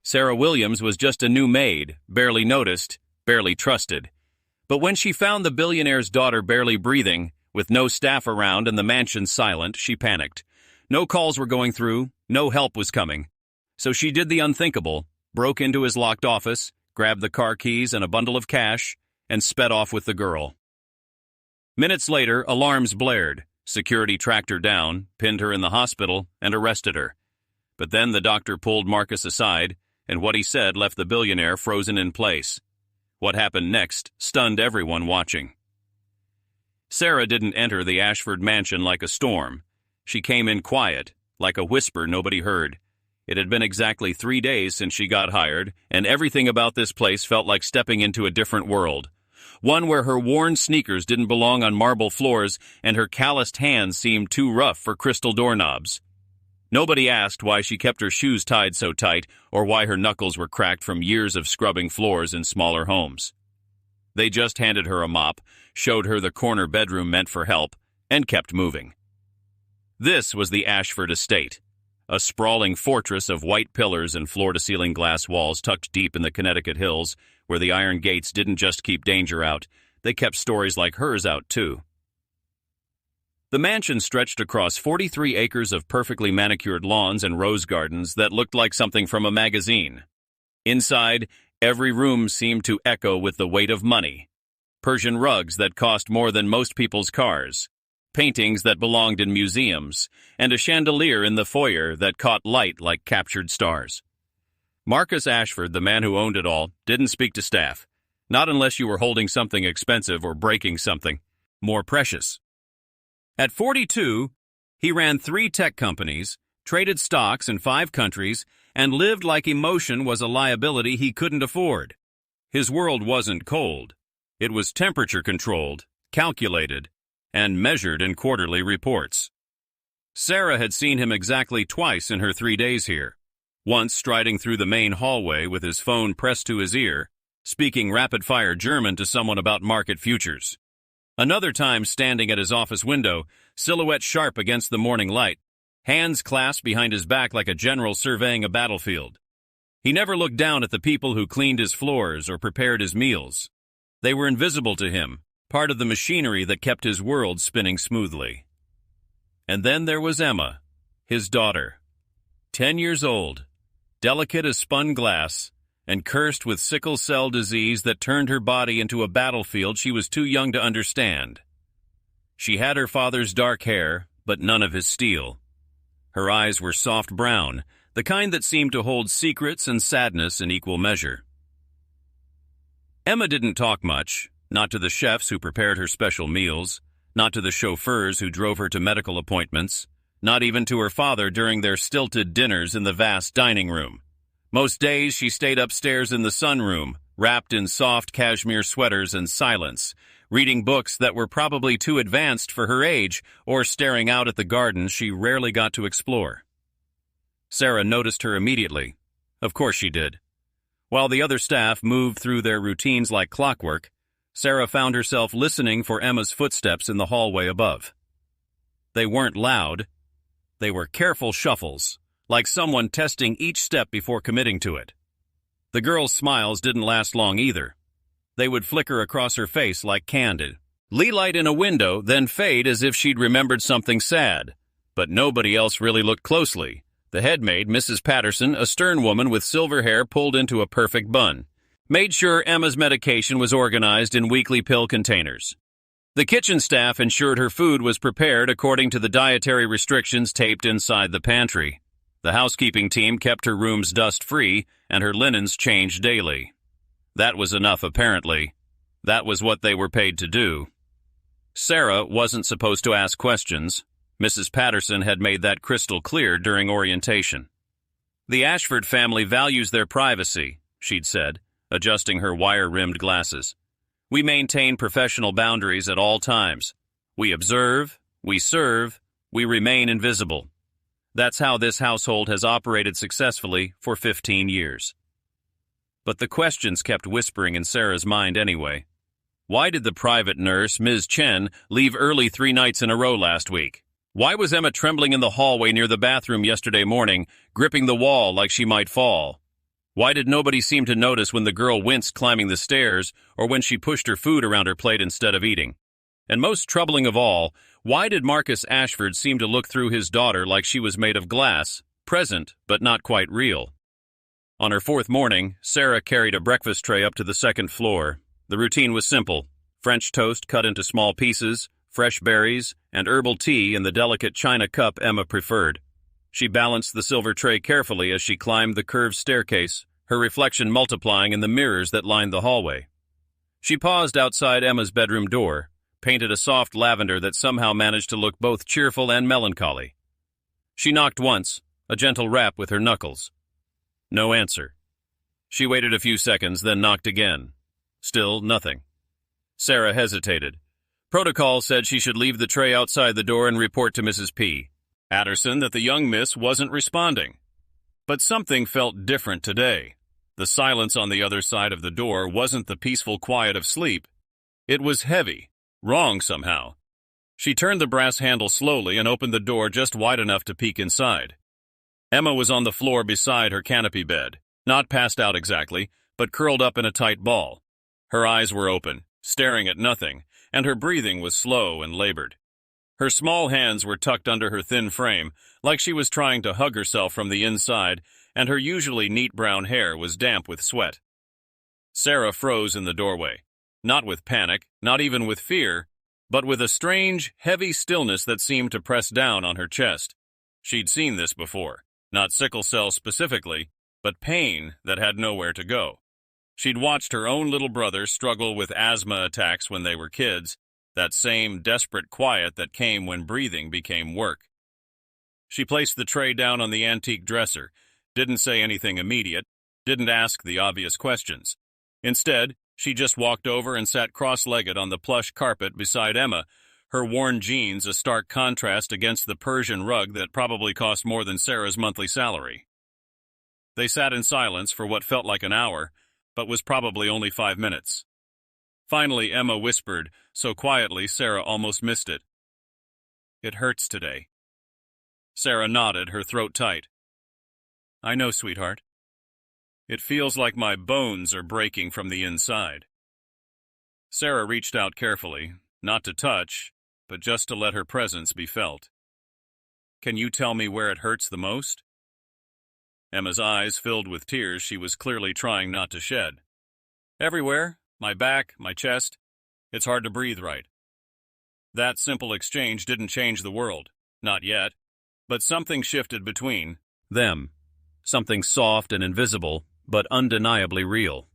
Sarah Williams was just a new maid, barely noticed, barely trusted. But when she found the billionaire's daughter barely breathing, with no staff around and the mansion silent, she panicked. No calls were going through, no help was coming. So she did the unthinkable, broke into his locked office, grabbed the car keys and a bundle of cash, and sped off with the girl. Minutes later, alarms blared. Security tracked her down, pinned her in the hospital, and arrested her. But then the doctor pulled Marcus aside, and what he said left the billionaire frozen in place. What happened next stunned everyone watching. Sarah didn't enter the Ashford mansion like a storm. She came in quiet, like a whisper nobody heard. It had been exactly 3 days since she got hired, and everything about this place felt like stepping into a different world. One where her worn sneakers didn't belong on marble floors and her calloused hands seemed too rough for crystal doorknobs. Nobody asked why she kept her shoes tied so tight or why her knuckles were cracked from years of scrubbing floors in smaller homes. They just handed her a mop, showed her the corner bedroom meant for help, and kept moving. This was the Ashford estate, a sprawling fortress of white pillars and floor-to-ceiling glass walls tucked deep in the Connecticut hills, where the iron gates didn't just keep danger out, they kept stories like hers out too. The mansion stretched across 43 acres of perfectly manicured lawns and rose gardens that looked like something from a magazine. Inside, every room seemed to echo with the weight of money. Persian rugs that cost more than most people's cars, paintings that belonged in museums, and a chandelier in the foyer that caught light like captured stars. Marcus Ashford, the man who owned it all, didn't speak to staff, not unless you were holding something expensive or breaking something more precious. At 42, he ran 3 tech companies, traded stocks in 5 countries, and lived like emotion was a liability he couldn't afford. His world wasn't cold. It was temperature-controlled, calculated, and measured in quarterly reports. Sarah had seen him exactly twice in her 3 days here, once striding through the main hallway with his phone pressed to his ear, speaking rapid-fire German to someone about market futures. Another time standing at his office window, silhouette sharp against the morning light, hands clasped behind his back like a general surveying a battlefield. He never looked down at the people who cleaned his floors or prepared his meals. They were invisible to him, part of the machinery that kept his world spinning smoothly. And then there was Emma, his daughter. 10 years old, delicate as spun glass, and cursed with sickle cell disease that turned her body into a battlefield she was too young to understand. She had her father's dark hair, but none of his steel. Her eyes were soft brown, the kind that seemed to hold secrets and sadness in equal measure. Emma didn't talk much, not to the chefs who prepared her special meals, not to the chauffeurs who drove her to medical appointments, not even to her father during their stilted dinners in the vast dining room. Most days she stayed upstairs in the sunroom, wrapped in soft cashmere sweaters and silence, reading books that were probably too advanced for her age or staring out at the gardens she rarely got to explore. Sarah noticed her immediately. Of course she did. While the other staff moved through their routines like clockwork, Sarah found herself listening for Emma's footsteps in the hallway above. They weren't loud. They were careful shuffles, like someone testing each step before committing to it. The girl's smiles didn't last long either. They would flicker across her face like candid light in a window, then fade as if she'd remembered something sad. But nobody else really looked closely. The head maid, Mrs. Patterson, a stern woman with silver hair pulled into a perfect bun, made sure Emma's medication was organized in weekly pill containers. The kitchen staff ensured her food was prepared according to the dietary restrictions taped inside the pantry. The housekeeping team kept her rooms dust-free and her linens changed daily. That was enough, apparently. That was what they were paid to do. Sarah wasn't supposed to ask questions. Mrs. Patterson had made that crystal clear during orientation. The Ashford family values their privacy, she'd said, adjusting her wire-rimmed glasses. We maintain professional boundaries at all times. We observe, we serve, we remain invisible. That's how this household has operated successfully for 15 years. But the questions kept whispering in Sarah's mind anyway. Why did the private nurse, Ms. Chen, leave early 3 nights in a row last week? Why was Emma trembling in the hallway near the bathroom yesterday morning, gripping the wall like she might fall? Why did nobody seem to notice when the girl winced climbing the stairs or when she pushed her food around her plate instead of eating? And most troubling of all, why did Marcus Ashford seem to look through his daughter like she was made of glass, present but not quite real? On her fourth morning, Sarah carried a breakfast tray up to the second floor. The routine was simple: French toast cut into small pieces, fresh berries, and herbal tea in the delicate china cup Emma preferred. She balanced the silver tray carefully as she climbed the curved staircase, her reflection multiplying in the mirrors that lined the hallway. She paused outside Emma's bedroom door, painted a soft lavender that somehow managed to look both cheerful and melancholy. She knocked once, a gentle rap with her knuckles. No answer. She waited a few seconds, then knocked again. Still nothing. Sarah hesitated. Protocol said she should leave the tray outside the door and report to Mrs. P. Patterson that the young miss wasn't responding. But something felt different today. The silence on the other side of the door wasn't the peaceful quiet of sleep. It was heavy, wrong somehow. She turned the brass handle slowly and opened the door just wide enough to peek inside. Emma was on the floor beside her canopy bed, not passed out exactly, but curled up in a tight ball. Her eyes were open, staring at nothing, and her breathing was slow and labored. Her small hands were tucked under her thin frame, like she was trying to hug herself from the inside, and her usually neat brown hair was damp with sweat. Sarah froze in the doorway, not with panic, not even with fear, but with a strange, heavy stillness that seemed to press down on her chest. She'd seen this before, not sickle cell specifically, but pain that had nowhere to go. She'd watched her own little brother struggle with asthma attacks when they were kids, that same desperate quiet that came when breathing became work. She placed the tray down on the antique dresser, didn't say anything immediate, didn't ask the obvious questions. Instead, she just walked over and sat cross-legged on the plush carpet beside Emma, her worn jeans a stark contrast against the Persian rug that probably cost more than Sarah's monthly salary. They sat in silence for what felt like an hour, but was probably only 5 minutes. Finally, Emma whispered, so quietly Sarah almost missed it. "It hurts today." Sarah nodded, her throat tight. "I know, sweetheart. It feels like my bones are breaking from the inside." Sarah reached out carefully, not to touch, but just to let her presence be felt. "Can you tell me where it hurts the most?" Emma's eyes filled with tears she was clearly trying not to shed. "Everywhere. My back, my chest. It's hard to breathe right." That simple exchange didn't change the world. Not yet. But something shifted between them. Something soft and invisible, but undeniably real.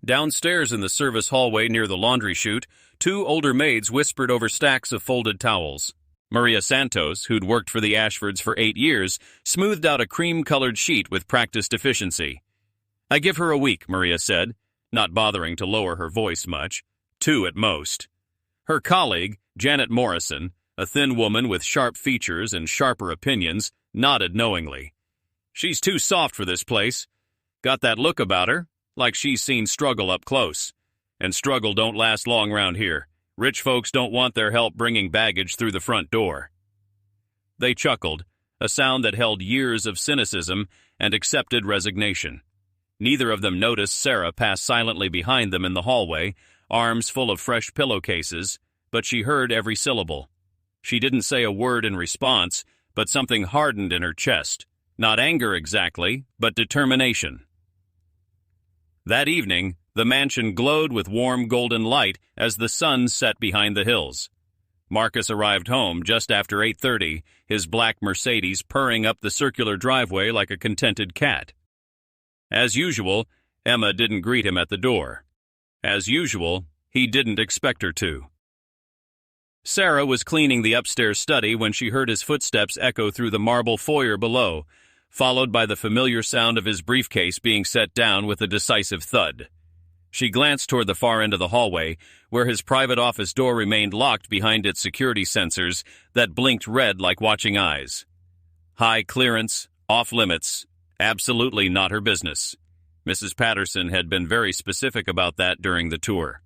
Downstairs in the service hallway near the laundry chute, 2 older maids whispered over stacks of folded towels. Maria Santos, who'd worked for the Ashfords for 8 years, smoothed out a cream-colored sheet with practiced efficiency. "I give her a week," Maria said, not bothering to lower her voice much. 2 at most. Her colleague, Janet Morrison, a thin woman with sharp features and sharper opinions, nodded knowingly. "She's too soft for this place. Got that look about her, like she's seen struggle up close. And struggle don't last long round here. Rich folks don't want their help bringing baggage through the front door." They chuckled, a sound that held years of cynicism and accepted resignation. Neither of them noticed Sarah pass silently behind them in the hallway, arms full of fresh pillowcases, but she heard every syllable. She didn't say a word in response, but something hardened in her chest. Not anger exactly, but determination. That evening, the mansion glowed with warm golden light as the sun set behind the hills. Marcus arrived home just after 8:30, his black Mercedes purring up the circular driveway like a contented cat. As usual, Emma didn't greet him at the door. As usual, he didn't expect her to. Sarah was cleaning the upstairs study when she heard his footsteps echo through the marble foyer below, followed by the familiar sound of his briefcase being set down with a decisive thud. She glanced toward the far end of the hallway, where his private office door remained locked behind its security sensors that blinked red like watching eyes. High clearance, off limits, absolutely not her business. Mrs. Patterson had been very specific about that during the tour.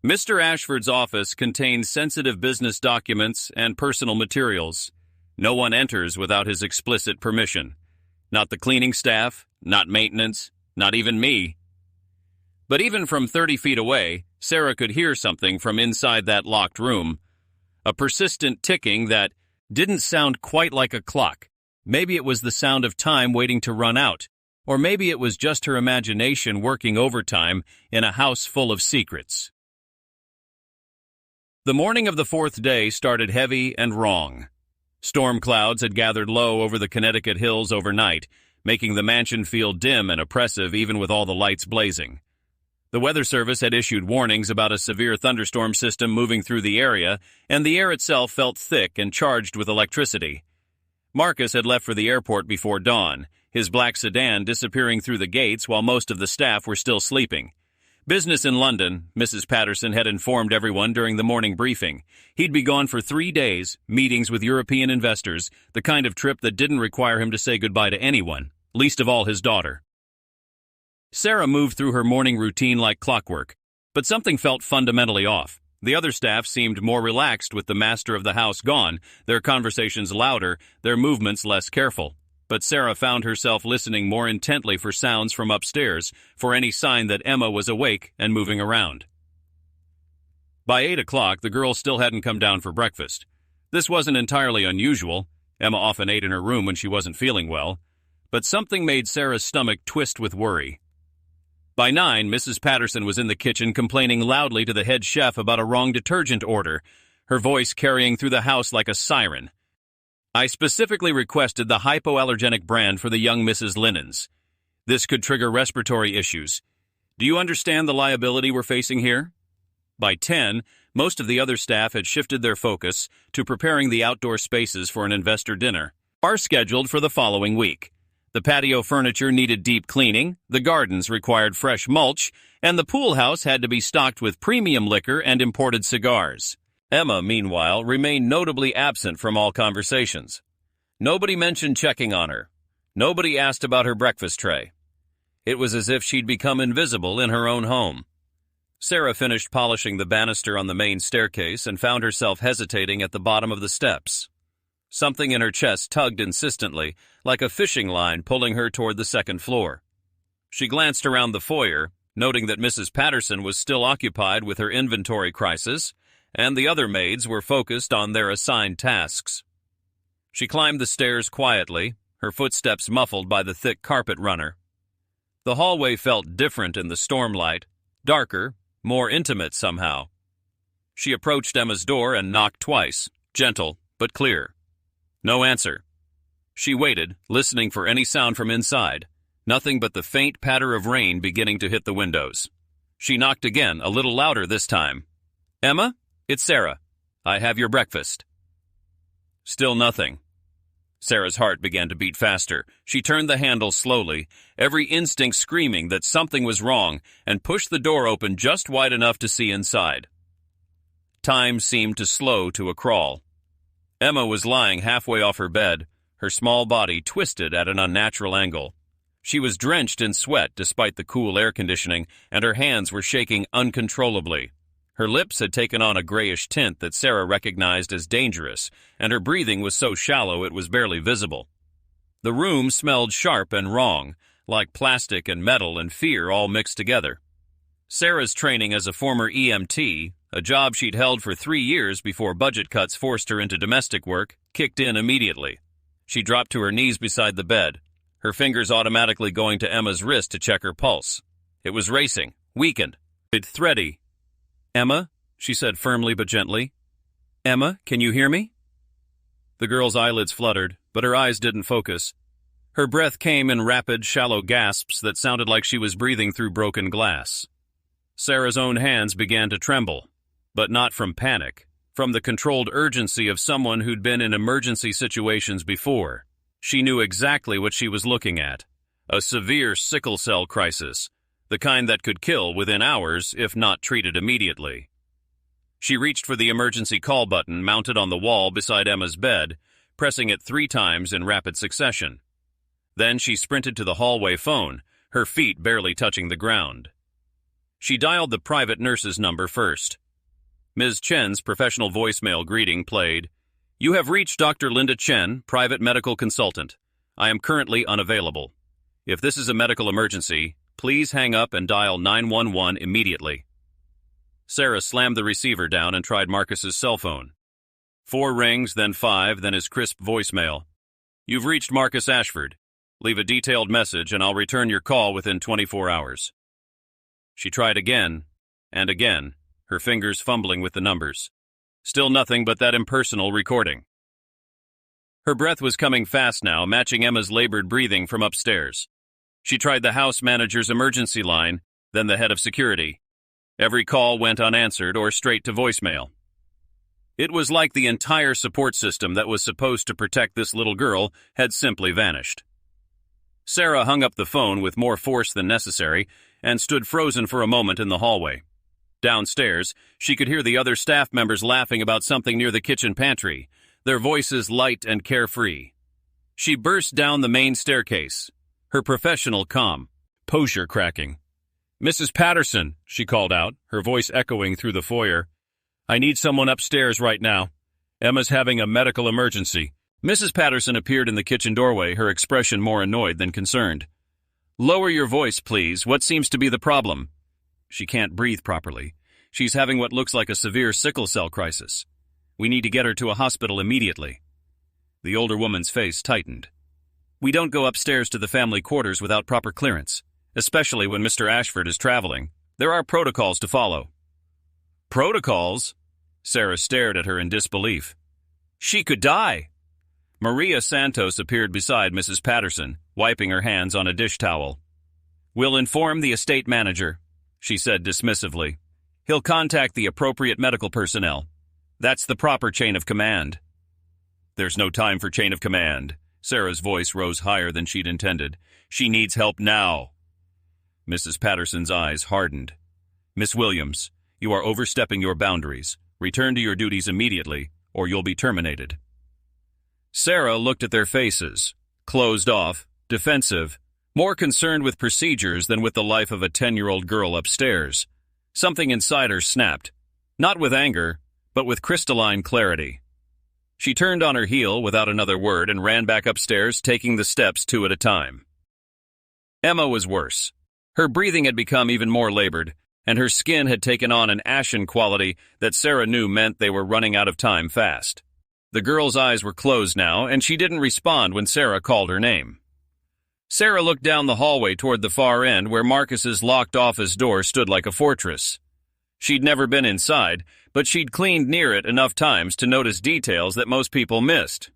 Mr. Ashford's office contains sensitive business documents and personal materials. No one enters without his explicit permission. Not the cleaning staff, not maintenance, not even me. But even from 30 feet away, Sarah could hear something from inside that locked room. A persistent ticking that didn't sound quite like a clock. Maybe it was the sound of time waiting to run out, or maybe it was just her imagination working overtime in a house full of secrets. The morning of the fourth day started heavy and wrong. Storm clouds had gathered low over the Connecticut hills overnight, making the mansion feel dim and oppressive even with all the lights blazing. The Weather Service had issued warnings about a severe thunderstorm system moving through the area, and the air itself felt thick and charged with electricity. Marcus had left for the airport before dawn, his black sedan disappearing through the gates while most of the staff were still sleeping. Business in London, Mrs. Patterson had informed everyone during the morning briefing. He'd be gone for 3 days, meetings with European investors, the kind of trip that didn't require him to say goodbye to anyone, least of all his daughter. Sarah moved through her morning routine like clockwork, but something felt fundamentally off. The other staff seemed more relaxed with the master of the house gone, their conversations louder, their movements less careful. But Sarah found herself listening more intently for sounds from upstairs, for any sign that Emma was awake and moving around. By 8 o'clock, the girls still hadn't come down for breakfast. This wasn't entirely unusual. Emma often ate in her room when she wasn't feeling well. But something made Sarah's stomach twist with worry. By 9, Mrs. Patterson was in the kitchen complaining loudly to the head chef about a wrong detergent order, her voice carrying through the house like a siren. I specifically requested the hypoallergenic brand for the young Mrs. Linens. This could trigger respiratory issues. Do you understand the liability we're facing here? By 10, most of the other staff had shifted their focus to preparing the outdoor spaces for an investor dinner, scheduled for the following week. The patio furniture needed deep cleaning, the gardens required fresh mulch, and the pool house had to be stocked with premium liquor and imported cigars. Emma, meanwhile, remained notably absent from all conversations. Nobody mentioned checking on her. Nobody asked about her breakfast tray. It was as if she'd become invisible in her own home. Sarah finished polishing the banister on the main staircase and found herself hesitating at the bottom of the steps. Something in her chest tugged insistently, like a fishing line pulling her toward the second floor. She glanced around the foyer, noting that Mrs. Patterson was still occupied with her inventory crisis, and the other maids were focused on their assigned tasks. She climbed the stairs quietly, her footsteps muffled by the thick carpet runner. The hallway felt different in the stormlight, darker, more intimate somehow. She approached Emma's door and knocked twice, gentle but clear. No answer. She waited, listening for any sound from inside, nothing but the faint patter of rain beginning to hit the windows. She knocked again, a little louder this time. Emma? It's Sarah. I have your breakfast. Still nothing. Sarah's heart began to beat faster. She turned the handle slowly, every instinct screaming that something was wrong, and pushed the door open just wide enough to see inside. Time seemed to slow to a crawl. Emma was lying halfway off her bed, her small body twisted at an unnatural angle. She was drenched in sweat despite the cool air conditioning, and her hands were shaking uncontrollably. Her lips had taken on a grayish tint that Sarah recognized as dangerous, and her breathing was so shallow it was barely visible. The room smelled sharp and wrong, like plastic and metal and fear all mixed together. Sarah's training as a former EMT, a job she'd held for 3 years before budget cuts forced her into domestic work, kicked in immediately. She dropped to her knees beside the bed, her fingers automatically going to Emma's wrist to check her pulse. It was racing, weakened, thready. Emma, she said firmly but gently. Emma, can you hear me? The girl's eyelids fluttered, but her eyes didn't focus. Her breath came in rapid, shallow gasps that sounded like she was breathing through broken glass. Sarah's own hands began to tremble, but not from panic, from the controlled urgency of someone who'd been in emergency situations before. She knew exactly what she was looking at, a severe sickle cell crisis, the kind that could kill within hours if not treated immediately. She reached for the emergency call button mounted on the wall beside Emma's bed, pressing it 3 times in rapid succession. Then she sprinted to the hallway phone, her feet barely touching the ground. She dialed the private nurse's number first. Ms. Chen's professional voicemail greeting played. You have reached Dr. Linda Chen, private medical consultant. I am currently unavailable. If this is a medical emergency, please hang up and dial 911 immediately." Sarah slammed the receiver down and tried Marcus's cell phone. 4 rings, then 5, then his crisp voicemail. "You've reached Marcus Ashford. Leave a detailed message and I'll return your call within 24 hours. She tried again and again, her fingers fumbling with the numbers. Still nothing but that impersonal recording. Her breath was coming fast now, matching Emma's labored breathing from upstairs. She tried the house manager's emergency line, then the head of security. Every call went unanswered or straight to voicemail. It was like the entire support system that was supposed to protect this little girl had simply vanished. Sarah hung up the phone with more force than necessary and stood frozen for a moment in the hallway. Downstairs, she could hear the other staff members laughing about something near the kitchen pantry, their voices light and carefree. She burst down the main staircase, her professional calm, posture cracking. "Mrs. Patterson," she called out, her voice echoing through the foyer. "I need someone upstairs right now. Emma's having a medical emergency." Mrs. Patterson appeared in the kitchen doorway, her expression more annoyed than concerned. "Lower your voice, please. What seems to be the problem?" "She can't breathe properly. She's having what looks like a severe sickle cell crisis. We need to get her to a hospital immediately." The older woman's face tightened. "We don't go upstairs to the family quarters without proper clearance, especially when Mr. Ashford is traveling. There are protocols to follow." "Protocols?" Sarah stared at her in disbelief. "She could die." Maria Santos appeared beside Mrs. Patterson, wiping her hands on a dish towel. "We'll inform the estate manager," she said dismissively. "He'll contact the appropriate medical personnel. That's the proper chain of command." "There's no time for chain of command." Sarah's voice rose higher than she'd intended. "She needs help now." Mrs. Patterson's eyes hardened. "Miss Williams, you are overstepping your boundaries. Return to your duties immediately, or you'll be terminated." Sarah looked at their faces, closed off, defensive, more concerned with procedures than with the life of a 10-year-old girl upstairs. Something inside her snapped, not with anger, but with crystalline clarity. She turned on her heel without another word and ran back upstairs, taking the steps 2 at a time. Emma was worse. Her breathing had become even more labored, and her skin had taken on an ashen quality that Sarah knew meant they were running out of time fast. The girl's eyes were closed now, and she didn't respond when Sarah called her name. Sarah looked down the hallway toward the far end where Marcus's locked office door stood like a fortress. She'd never been inside, but she'd cleaned near it enough times to notice details that most people missed.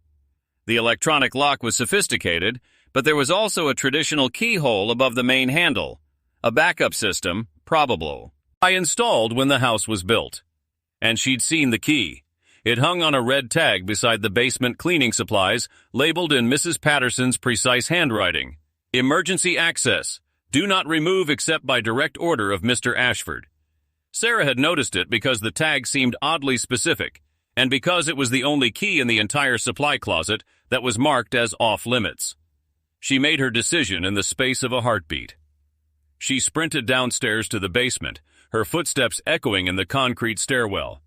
The electronic lock was sophisticated, but there was also a traditional keyhole above the main handle, a backup system, probable. I installed when the house was built. And she'd seen the key. It hung on a red tag beside the basement cleaning supplies, labeled in Mrs. Patterson's precise handwriting. "Emergency access. Do not remove except by direct order of Mr. Ashford." Sarah had noticed it because the tag seemed oddly specific, and because it was the only key in the entire supply closet that was marked as off-limits. She made her decision in the space of a heartbeat. She sprinted downstairs to the basement, her footsteps echoing in the concrete stairwell.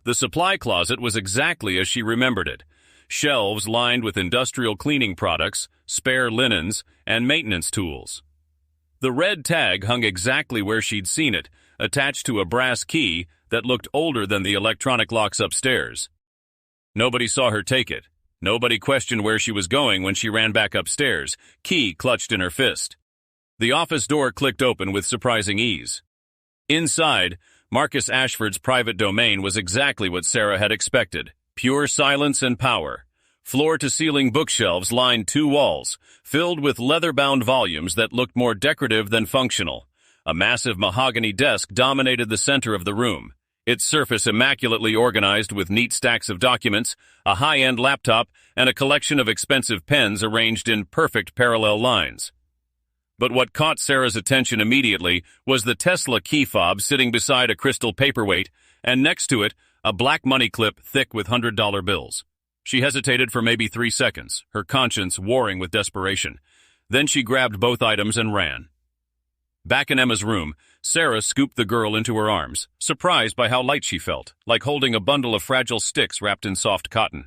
The supply closet was exactly as she remembered it. Shelves lined with industrial cleaning products, spare linens, and maintenance tools. The red tag hung exactly where she'd seen it, attached to a brass key that looked older than the electronic locks upstairs. Nobody saw her take it. Nobody questioned where she was going when she ran back upstairs, key clutched in her fist. The office door clicked open with surprising ease. Inside, Marcus Ashford's private domain was exactly what Sarah had expected. Pure silence and power. Floor-to-ceiling bookshelves lined 2 walls, filled with leather-bound volumes that looked more decorative than functional. A massive mahogany desk dominated the center of the room, its surface immaculately organized with neat stacks of documents, a high-end laptop, and a collection of expensive pens arranged in perfect parallel lines. But what caught Sarah's attention immediately was the Tesla key fob sitting beside a crystal paperweight, and next to it, a black money clip thick with $100 bills. She hesitated for maybe 3 seconds, her conscience warring with desperation. Then she grabbed both items and ran. Back in Emma's room, Sarah scooped the girl into her arms, surprised by how light she felt, like holding a bundle of fragile sticks wrapped in soft cotton.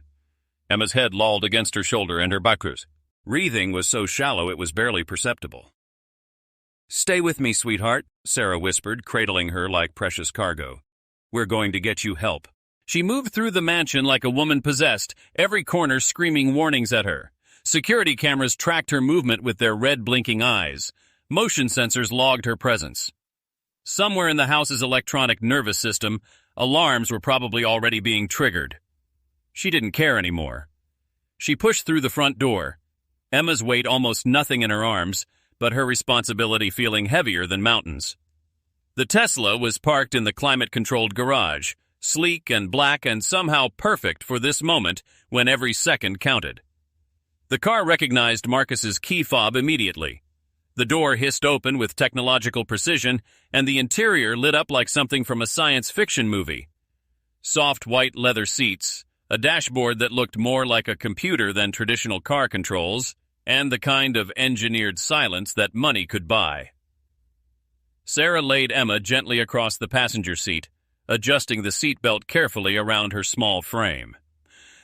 Emma's head lolled against her shoulder and her bakers. Breathing was so shallow it was barely perceptible. "Stay with me, sweetheart," Sarah whispered, cradling her like precious cargo. "We're going to get you help." She moved through the mansion like a woman possessed, every corner screaming warnings at her. Security cameras tracked her movement with their red blinking eyes. Motion sensors logged her presence. Somewhere in the house's electronic nervous system, alarms were probably already being triggered. She didn't care anymore. She pushed through the front door, Emma's weight almost nothing in her arms, but her responsibility feeling heavier than mountains. The Tesla was parked in the climate-controlled garage, sleek and black and somehow perfect for this moment when every second counted. The car recognized Marcus's key fob immediately. The door hissed open with technological precision, and the interior lit up like something from a science fiction movie. Soft white leather seats, a dashboard that looked more like a computer than traditional car controls, and the kind of engineered silence that money could buy. Sarah laid Emma gently across the passenger seat, adjusting the seatbelt carefully around her small frame.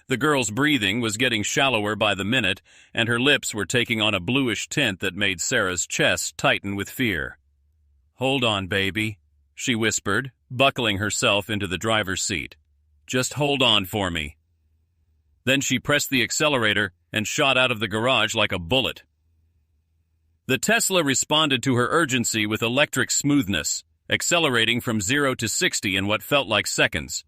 The girl's breathing was getting shallower by the minute, and her lips were taking on a bluish tint that made Sarah's chest tighten with fear. "Hold on, baby," she whispered, buckling herself into the driver's seat. "Just hold on for me." Then she pressed the accelerator and shot out of the garage like a bullet. The Tesla responded to her urgency with electric smoothness, accelerating from 0 to 60 in what felt like seconds.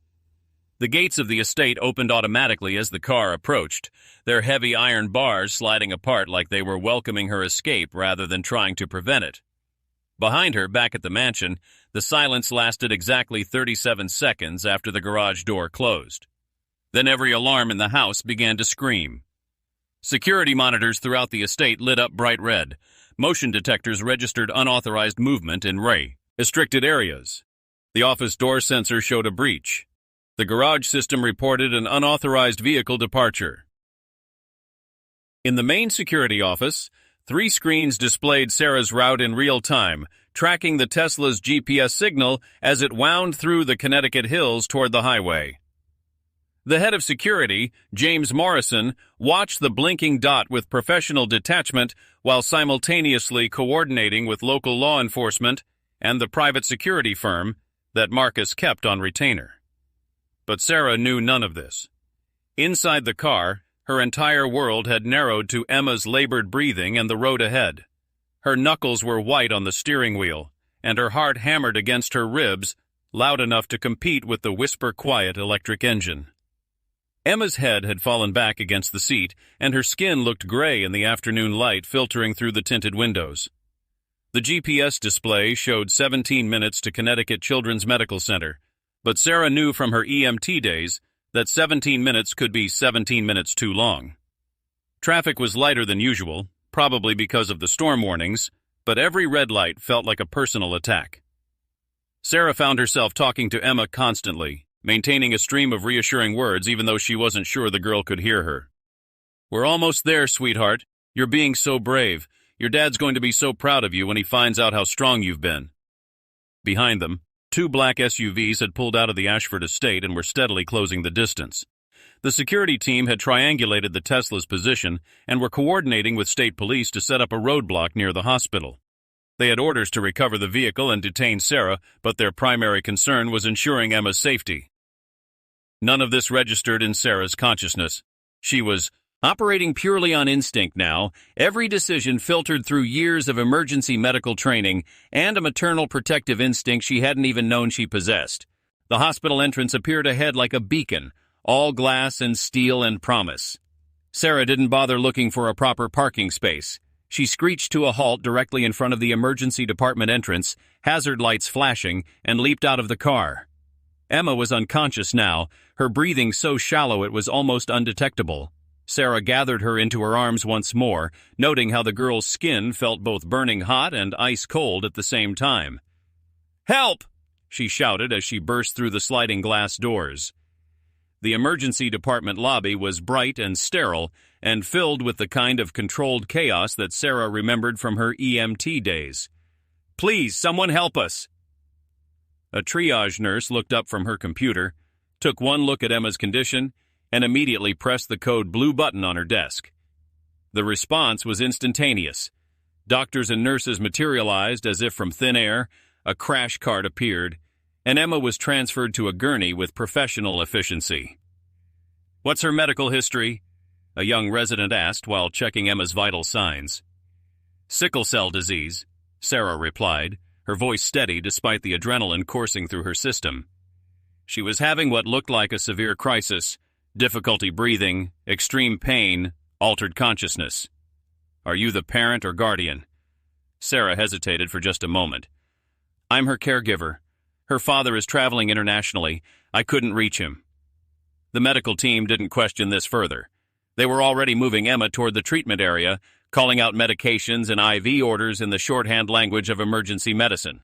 The gates of the estate opened automatically as the car approached, their heavy iron bars sliding apart like they were welcoming her escape rather than trying to prevent it. Behind her, back at the mansion, the silence lasted exactly 37 seconds after the garage door closed. Then every alarm in the house began to scream. Security monitors throughout the estate lit up bright red. Motion detectors registered unauthorized movement in restricted areas. The office door sensor showed a breach. The garage system reported an unauthorized vehicle departure. In the main security office, 3 screens displayed Sarah's route in real time, tracking the Tesla's GPS signal as it wound through the Connecticut hills toward the highway. The head of security, James Morrison, watched the blinking dot with professional detachment while simultaneously coordinating with local law enforcement and the private security firm that Marcus kept on retainer. But Sarah knew none of this. Inside the car, her entire world had narrowed to Emma's labored breathing and the road ahead. Her knuckles were white on the steering wheel, and her heart hammered against her ribs, loud enough to compete with the whisper-quiet electric engine. Emma's head had fallen back against the seat, and her skin looked gray in the afternoon light filtering through the tinted windows. The GPS display showed 17 minutes to Connecticut Children's Medical Center, but Sarah knew from her EMT days that 17 minutes could be 17 minutes too long. Traffic was lighter than usual, probably because of the storm warnings, but every red light felt like a personal attack. Sarah found herself talking to Emma constantly, maintaining a stream of reassuring words even though she wasn't sure the girl could hear her. "We're almost there, sweetheart. You're being so brave. Your dad's going to be so proud of you when he finds out how strong you've been." Behind them, 2 black SUVs had pulled out of the Ashford estate and were steadily closing the distance. The security team had triangulated the Tesla's position and were coordinating with state police to set up a roadblock near the hospital. They had orders to recover the vehicle and detain Sarah, but their primary concern was ensuring Emma's safety. None of this registered in Sarah's consciousness. She was operating purely on instinct now, every decision filtered through years of emergency medical training and a maternal protective instinct she hadn't even known she possessed. The hospital entrance appeared ahead like a beacon, all glass and steel and promise. Sarah didn't bother looking for a proper parking space. She screeched to a halt directly in front of the emergency department entrance, hazard lights flashing, and leaped out of the car. Emma was unconscious now, her breathing so shallow it was almost undetectable. Sarah gathered her into her arms once more, noting how the girl's skin felt both burning hot and ice cold at the same time. "Help!" she shouted as she burst through the sliding glass doors. The emergency department lobby was bright and sterile and filled with the kind of controlled chaos that Sarah remembered from her EMT days. "Please, someone help us!" A triage nurse looked up from her computer, took one look at Emma's condition, and immediately pressed the code blue button on her desk. The response was instantaneous. Doctors and nurses materialized as if from thin air, a crash cart appeared, and Emma was transferred to a gurney with professional efficiency. "What's her medical history?" a young resident asked while checking Emma's vital signs. "Sickle cell disease," Sarah replied, her voice steady despite the adrenaline coursing through her system. She was having what looked like a severe crisis, difficulty breathing, extreme pain, altered consciousness. "Are you the parent or guardian?" Sarah hesitated for just a moment. "I'm her caregiver. Her father is traveling internationally. I couldn't reach him." The medical team didn't question this further. They were already moving Emma toward the treatment area, calling out medications and IV orders in the shorthand language of emergency medicine.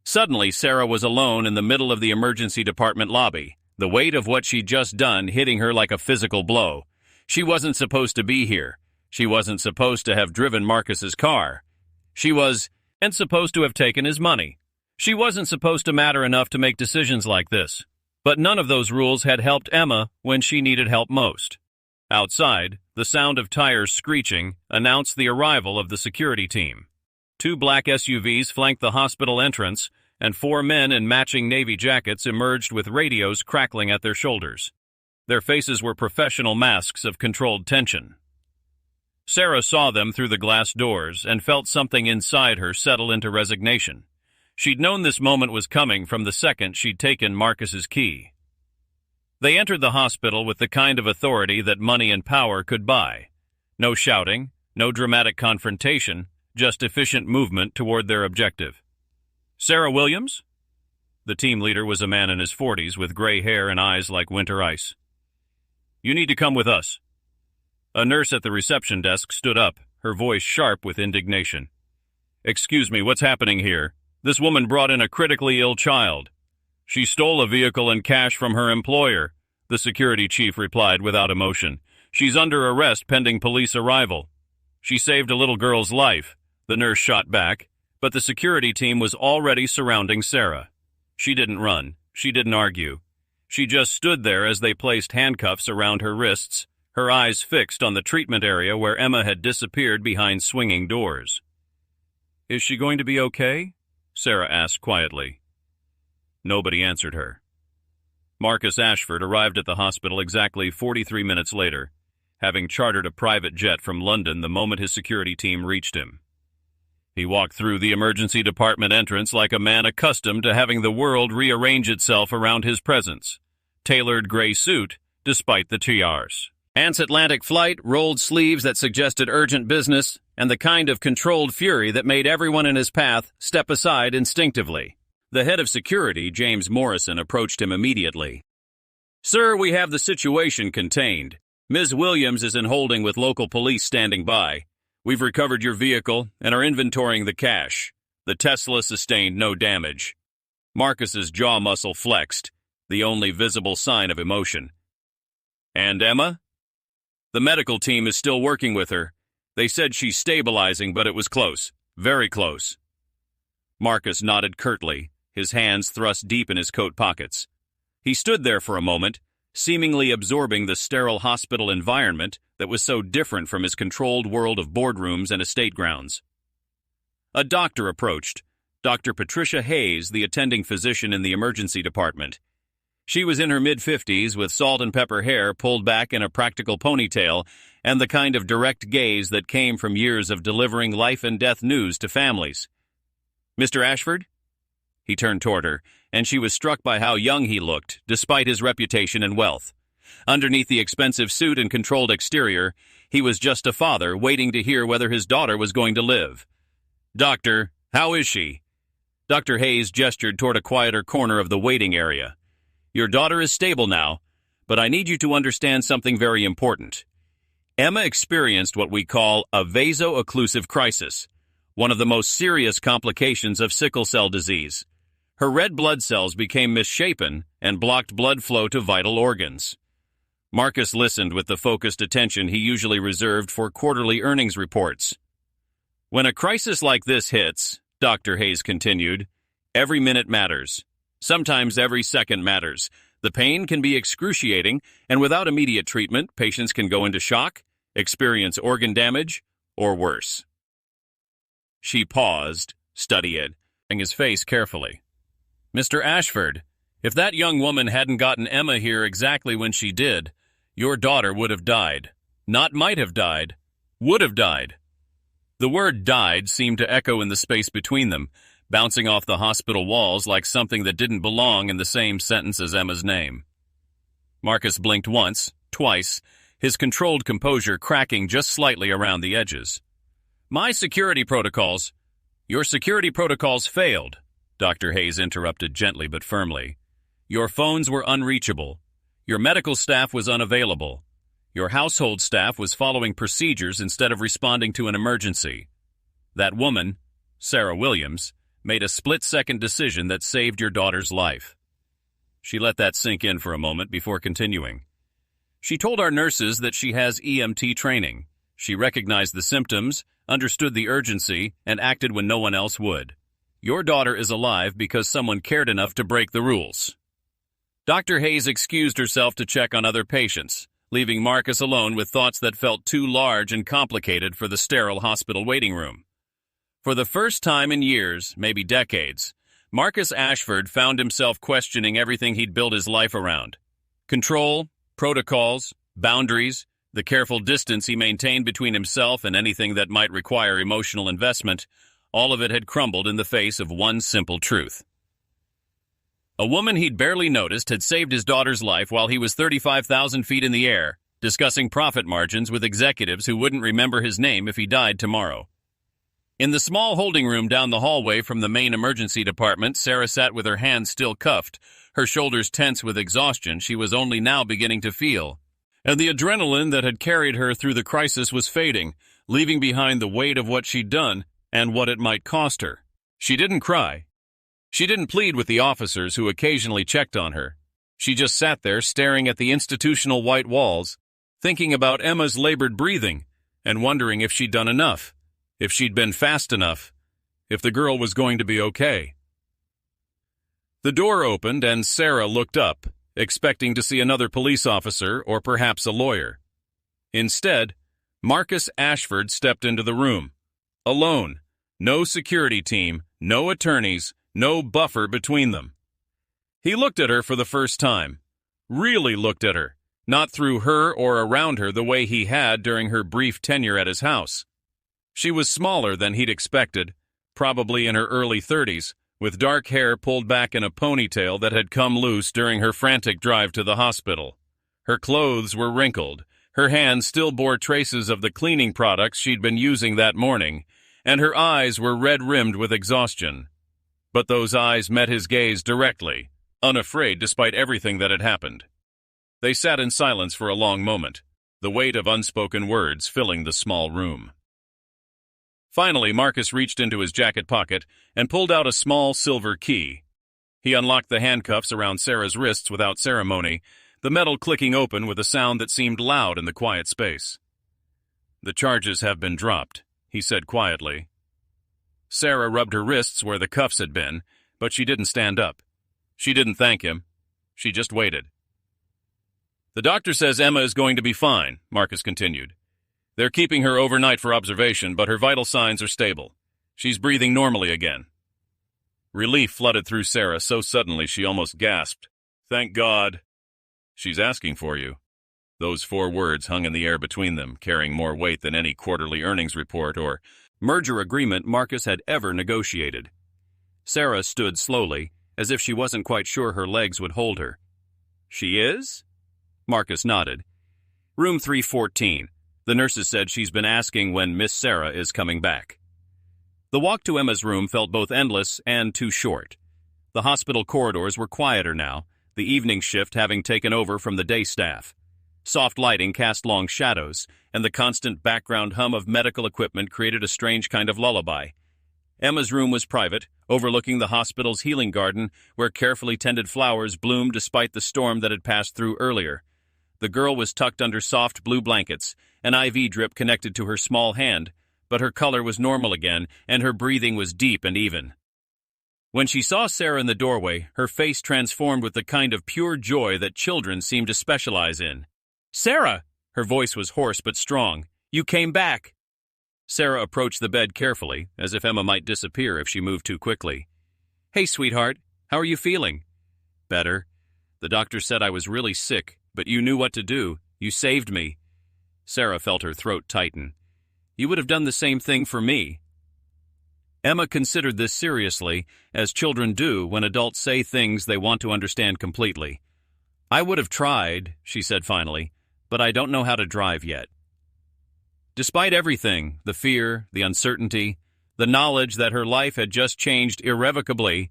Suddenly, Sarah was alone in the middle of the emergency department lobby, the weight of what she'd just done hitting her like a physical blow. She wasn't supposed to be here. She wasn't supposed to have driven Marcus's car. She wasn't supposed to have taken his money. She wasn't supposed to matter enough to make decisions like this. But none of those rules had helped Emma when she needed help most. Outside, the sound of tires screeching announced the arrival of the security team. 2 black SUVs flanked the hospital entrance, and 4 men in matching navy jackets emerged with radios crackling at their shoulders. Their faces were professional masks of controlled tension. Sarah saw them through the glass doors and felt something inside her settle into resignation. She'd known this moment was coming from the second she'd taken Marcus's key. They entered the hospital with the kind of authority that money and power could buy. No shouting, no dramatic confrontation, just efficient movement toward their objective. "Sarah Williams?" The team leader was a man in his 40s with gray hair and eyes like winter ice. "You need to come with us." A nurse at the reception desk stood up, her voice sharp with indignation. "Excuse me, what's happening here? This woman brought in a critically ill child." "She stole a vehicle and cash from her employer," the security chief replied without emotion. "She's under arrest pending police arrival." "She saved a little girl's life," the nurse shot back, but the security team was already surrounding Sarah. She didn't run. She didn't argue. She just stood there as they placed handcuffs around her wrists, her eyes fixed on the treatment area where Emma had disappeared behind swinging doors. "Is she going to be okay?" Sarah asked quietly. Nobody answered her. Marcus Ashford arrived at the hospital exactly 43 minutes later, having chartered a private jet from London the moment his security team reached him. He walked through the emergency department entrance like a man accustomed to having the world rearrange itself around his presence. Tailored gray suit, despite the tiaras. Transatlantic flight, rolled sleeves that suggested urgent business, and the kind of controlled fury that made everyone in his path step aside instinctively. The head of security, James Morrison, approached him immediately. "Sir, we have the situation contained. Ms. Williams is in holding with local police standing by. We've recovered your vehicle and are inventorying the cash. The Tesla sustained no damage." Marcus's jaw muscle flexed, the only visible sign of emotion. "And Emma?" "The medical team is still working with her. They said she's stabilizing, but it was close. Very close." Marcus nodded curtly, his hands thrust deep in his coat pockets. He stood there for a moment, seemingly absorbing the sterile hospital environment that was so different from his controlled world of boardrooms and estate grounds. A doctor approached, Dr. Patricia Hayes, the attending physician in the emergency department. She was in her mid-50s with salt and pepper hair pulled back in a practical ponytail and the kind of direct gaze that came from years of delivering life and death news to families. "Mr. Ashford?" He turned toward her, and she was struck by how young he looked, despite his reputation and wealth. Underneath the expensive suit and controlled exterior, he was just a father waiting to hear whether his daughter was going to live. "Doctor, how is she?" Dr. Hayes gestured toward a quieter corner of the waiting area. "Your daughter is stable now, but I need you to understand something very important. Emma experienced what we call a vaso-occlusive crisis, one of the most serious complications of sickle cell disease. Her red blood cells became misshapen and blocked blood flow to vital organs." Marcus listened with the focused attention he usually reserved for quarterly earnings reports. "When a crisis like this hits," Dr. Hayes continued, "every minute matters. Sometimes every second matters. The pain can be excruciating, and without immediate treatment, patients can go into shock, experience organ damage, or worse. She paused, studying his face carefully. Mr. Ashford, if that young woman hadn't gotten Emma here exactly when she did, your daughter would have died. Not might have died, would have died. The word died seemed to echo in the space between them, bouncing off the hospital walls like something that didn't belong in the same sentence as Emma's name. Marcus blinked once, twice, his controlled composure cracking just slightly around the edges. My security protocols. Your security protocols failed, Dr. Hayes interrupted gently but firmly. Your phones were unreachable. Your medical staff was unavailable. Your household staff was following procedures instead of responding to an emergency. That woman, Sarah Williams, made a split-second decision that saved your daughter's life. She let that sink in for a moment before continuing. She told our nurses that she has EMT training. She recognized the symptoms, understood the urgency, and acted when no one else would. Your daughter is alive because someone cared enough to break the rules. Dr. Hayes excused herself to check on other patients, leaving Marcus alone with thoughts that felt too large and complicated for the sterile hospital waiting room. For the first time in years, maybe decades, Marcus Ashford found himself questioning everything he'd built his life around. Control, protocols, boundaries, the careful distance he maintained between himself and anything that might require emotional investment, all of it had crumbled in the face of one simple truth. A woman he'd barely noticed had saved his daughter's life while he was 35,000 feet in the air, discussing profit margins with executives who wouldn't remember his name if he died tomorrow. In the small holding room down the hallway from the main emergency department, Sarah sat with her hands still cuffed, her shoulders tense with exhaustion she was only now beginning to feel. And the adrenaline that had carried her through the crisis was fading, leaving behind the weight of what she'd done and what it might cost her. She didn't cry. She didn't plead with the officers who occasionally checked on her. She just sat there staring at the institutional white walls, thinking about Emma's labored breathing and wondering if she'd done enough, if she'd been fast enough, if the girl was going to be okay. The door opened and Sarah looked up, expecting to see another police officer or perhaps a lawyer. Instead, Marcus Ashford stepped into the room. Alone. No security team, no attorneys, no buffer between them. He looked at her for the first time. Really looked at her, not through her or around her the way he had during her brief tenure at his house. She was smaller than he'd expected, probably in her early 30s, with dark hair pulled back in a ponytail that had come loose during her frantic drive to the hospital. Her clothes were wrinkled, her hands still bore traces of the cleaning products she'd been using that morning, and her eyes were red-rimmed with exhaustion. But those eyes met his gaze directly, unafraid despite everything that had happened. They sat in silence for a long moment, the weight of unspoken words filling the small room. Finally, Marcus reached into his jacket pocket and pulled out a small silver key. He unlocked the handcuffs around Sarah's wrists without ceremony, the metal clicking open with a sound that seemed loud in the quiet space. "The charges have been dropped," he said quietly. Sarah rubbed her wrists where the cuffs had been, but she didn't stand up. She didn't thank him. She just waited. "The doctor says Emma is going to be fine," Marcus continued. "They're keeping her overnight for observation, but her vital signs are stable. She's breathing normally again." Relief flooded through Sarah so suddenly she almost gasped. "Thank God." "She's asking for you." Those 4 words hung in the air between them, carrying more weight than any quarterly earnings report or merger agreement Marcus had ever negotiated. Sarah stood slowly, as if she wasn't quite sure her legs would hold her. "She is?" Marcus nodded. "Room 314. The nurses said she's been asking when Miss Sarah is coming back." The walk to Emma's room felt both endless and too short. The hospital corridors were quieter now, the evening shift having taken over from the day staff. Soft lighting cast long shadows, and the constant background hum of medical equipment created a strange kind of lullaby. Emma's room was private, overlooking the hospital's healing garden, where carefully tended flowers bloomed despite the storm that had passed through earlier. The girl was tucked under soft blue blankets, an IV drip connected to her small hand, but her color was normal again, and her breathing was deep and even. When she saw Sarah in the doorway, her face transformed with the kind of pure joy that children seem to specialize in. "Sarah!" Her voice was hoarse but strong. You came back. Sarah approached the bed carefully, as if Emma might disappear if she moved too quickly. Hey, sweetheart, how are you feeling? Better. The doctor said I was really sick, but you knew what to do. You saved me. Sarah felt her throat tighten. You would have done the same thing for me. Emma considered this seriously, as children do when adults say things they want to understand completely. I would have tried, she said finally, but I don't know how to drive yet. Despite everything, the fear, the uncertainty, the knowledge that her life had just changed irrevocably,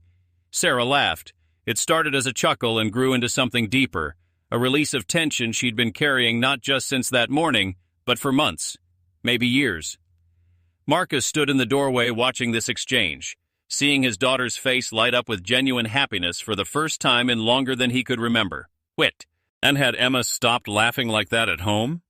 Sarah laughed. It started as a chuckle and grew into something deeper, a release of tension she'd been carrying not just since that morning, but for months, maybe years. Marcus stood in the doorway watching this exchange, seeing his daughter's face light up with genuine happiness for the first time in longer than he could remember. Wit. And had Emma stopped laughing like that at home?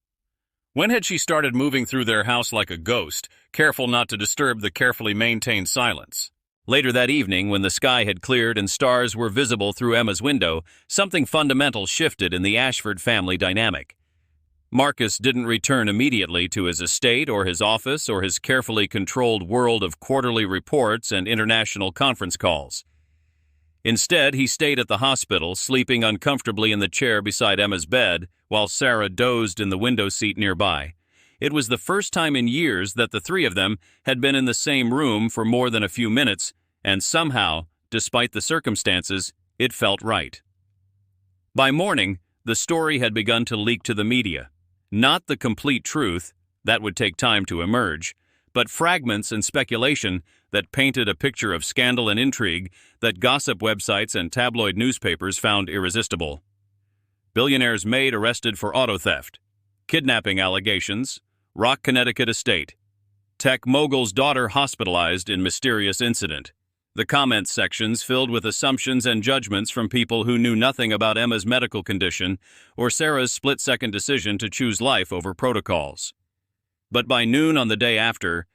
When had she started moving through their house like a ghost, careful not to disturb the carefully maintained silence? Later that evening, when the sky had cleared and stars were visible through Emma's window, something fundamental shifted in the Ashford family dynamic. Marcus didn't return immediately to his estate or his office or his carefully controlled world of quarterly reports and international conference calls. Instead, he stayed at the hospital, sleeping uncomfortably in the chair beside Emma's bed, while Sarah dozed in the window seat nearby. It was the first time in years that the three of them had been in the same room for more than a few minutes, and somehow, despite the circumstances, it felt right. By morning, the story had begun to leak to the media. Not the complete truth, that would take time to emerge, but fragments and speculation that painted a picture of scandal and intrigue that gossip websites and tabloid newspapers found irresistible. Billionaire's maid arrested for auto theft. Kidnapping allegations. Rock, Connecticut estate. Tech mogul's daughter hospitalized in mysterious incident. The comments sections filled with assumptions and judgments from people who knew nothing about Emma's medical condition or Sarah's split-second decision to choose life over protocols. But by noon on the day after,